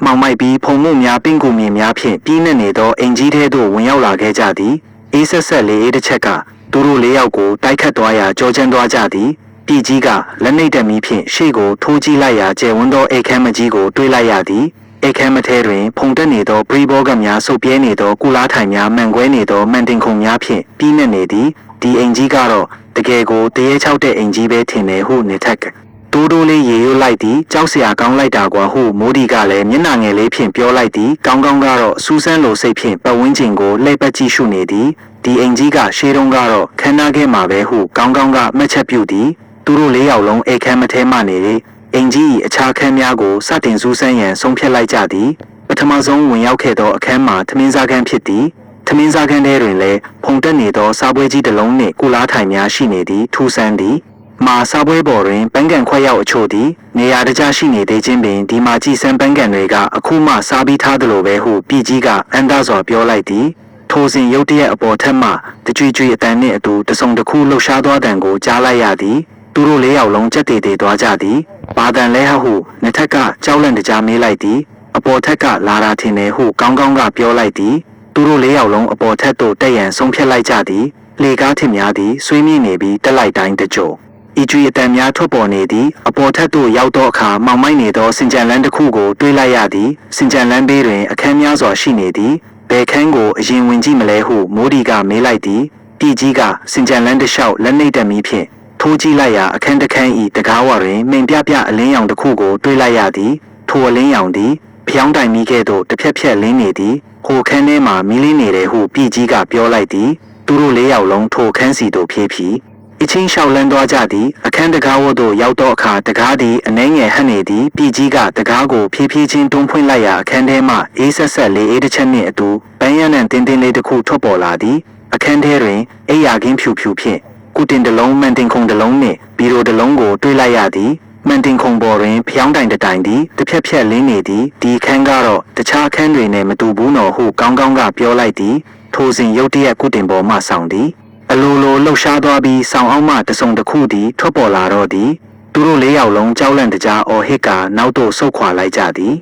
မောင်မိုက်ပြီးဖုံမှုများပင့်ကူမြင်များဖြင့်ပြီးနှက်နေသောအိမ်ကြီးထဲသို့ဝင်ရောက်လာခဲ့ကြသည်အေးဆက်ဆက်လေးအေးတစ်ချက်ကသူတို့၄ယောက်ကိုတိုက်ခတ်သွားရာကြောချမ်းသွားကြသည်ပြည်ကြီးကလက်နှိပ်တက်မီဖြင့်ရှေ့ကိုထိုးကြည့်လိုက်ရာကျယ်ဝန်းသောအိတ်ခမ်းမကြီးကိုတွေးလိုက်ရသည်အိတ်ခမ်းမထဲတွင်ဖုန်တက်နေသောပရိဘောဂများဆုပ်ပြဲနေသောကုလားထိုင်များမှန်ကွဲနေသောမှန်တင်ခုံများဖြင့်ပြီးနှက်နေသည်ဒီအိမ်ကြီးကတော့တကယ်ကိုတရေချောက်တဲ့အိမ်ကြီးပဲထင်တယ်ဟုနေထက်ကတိုးတိုးလေးရေရွတ်လိုက်သည်ကြောက်စရာကောင်းလိုက်တာကွာဟုမိုးဒီကလည်းမျက်နှာငယ်လေးဖြင့်ပြောလိုက်သည်ကောင်းကောင်းကတော့စူးစမ်းလိုစိတ်ဖြင့်ပတ်ဝန်းကျင်ကိုလှည့်ပတ်ကြည့်ရှုနေသည်ဒီအိမ်ကြီးကရှေးတုန်းကတော့ခန်းနာခဲ့မှာပဲဟုကောင်းကောင်းကမှတ်ချက်ပြုသည်သူတို့၄ယောက်လုံးအိတ်ခမ်းမထဲမှနေအိမ်ကြီး၏အခြားခန်းများကိုစတင်စူးစမ်းရန်ဆုံးဖြတ်လိုက်ကြသည်ပထမဆုံးဝင်ရောက်ခဲ့သောအခန်းမှာထမင်းစားခန်းဖြစ်သည်ထမင်းစားခန်းထဲတွင်လည်းဖုန်တက်နေသောစားပွဲကြီးတစ်လုံးနှင့်ကုလားထိုင်များရှိနေသည်ထူဆန်းသည်မာစားပွဲပေါ်တွင်ပန်းကန်ခွက်ရောက်အချို့သည်နေရာတကျရှိနေသေးခြင်းပင်ဒီမှာကြည်စမ်းပန်းကန်တွေကအခုမှစားပြီးထားသလိုပဲဟုပြည်ကြီးကအန်ဒါစွာပြောလိုက်သည်ထိုစဉ်ရုတ်တရက်အပေါ်ထက်မှတကြွကြွအတန်နှင့်အတူတစုံတစ်ခုလှုပ်ရှားသွားတန်ကိုကြားလိုက်ရသည်သူတို့၄ယောက်လုံးကြက်တေတေသွားကြသည်ဘာတန်လဲဟုနှစ်ထက်ကကြောက်လန့်တကြားမေးလိုက်သည်အပေါ်ထက်ကလာတာထင်တယ်ဟုကောင်းကောင်းကပြောလိုက်သည်သူတို့၄ယောက်လုံးအပေါ်ထက်သို့တက်ရန်ဆုံးဖြတ်လိုက်ကြသည်လေကားထင်များသည်ဆွေးမြင့်နေပြီးတက်လိုက်တိုင်းတကြိုဤကျွေအတန်များထွက်ပေါ်နေသည်အပေါ်ထက်သို့ရောက်သောအခါမောင်မိုက်နေသောစင်ကြံလန်းတစ်ခုကိုတွေးလိုက်ရသည်စင်ကြံလန်းဘေးတွင်အခန်းများစွာရှိနေသည်ဘယ်ခန်းကိုအရင်ဝင်ကြည့်မလဲဟုမိုးဒီကမေးလိုက်သည်ပြည်ကြီးကစင်ကြံလန်းတစ်လျှောက်လက်နှိပ်တက်မီဖြင့်ထိုးကြည့်လိုက်ရာအခန်းတစ်ခန်းဤတကားဝတွင်မိန်ပြပြအလင်းရောင်တစ်ခုကိုတွေးလိုက်ရသည်ထိုအလင်းရောင်သည်ဖျောင်းတိုင်မီကဲ့သို့တစ်ဖြက်ဖြက်လင်းနေသည်ဟိုခန်းထဲမှာမီးလင်းနေတယ်ဟုပြည်ကြီးကပြောလိုက်သည်သူတို့၄ယောက်လုံးထိုခန်းစီသို့ဖြည်းဖြည်းအချင်းလျှောက်လန်းသွားကြသည်အခန်းတကားဝသို့ရောက်သောအခါတကားသည်အနှဲငယ်ဟပ်နေသည်ပြည်ကြီးကတကားကိုဖြည်းဖြည်းချင်းတွန်းဖွင့်လိုက်ရာအခန်းထဲမှအေးဆက်ဆက်လေးအေးတစ်ချက်နှင့်အတူပန်းရံနဲ့တင်းတင်းလေးတစ်ခုထွက်ပေါ်လာသည်အခန်းထဲတွင်အိယာကင်းဖြူဖြူဖြင့်ကုတင်တစ်လုံးမှန်တင်ခုံတစ်လုံးနှင့်ဘီရိုတစ်လုံးကိုတွေးလိုက်ရသည်မှန်တင်ခုံပေါ်တွင်ဖျောင်းတိုင်တိုင်သည်တစ်ဖြက်ဖြက်လင်းနေသည်ဒီခန်းကတော့တခြားခန်းတွေနှင့်မတူဘူးနော်ဟုကောင်းကောင်းကပြောလိုက်သည်ထိုစဉ်ရုတ်တရက်ကုတင်ပေါ်မှဆောင်သည်အလိုလိုလှုပ်ရှားသွားပြီးဆောင်အောင်မှတစုံတစ်ခုသည်ထွက်ပေါ်လာတော့သည်သူတို့၄ယောက်လုံးကြောက်လန့်တကြားအော်ဟစ်ကနောက်သို့ဆုတ်ခွာလိုက်ကြသည်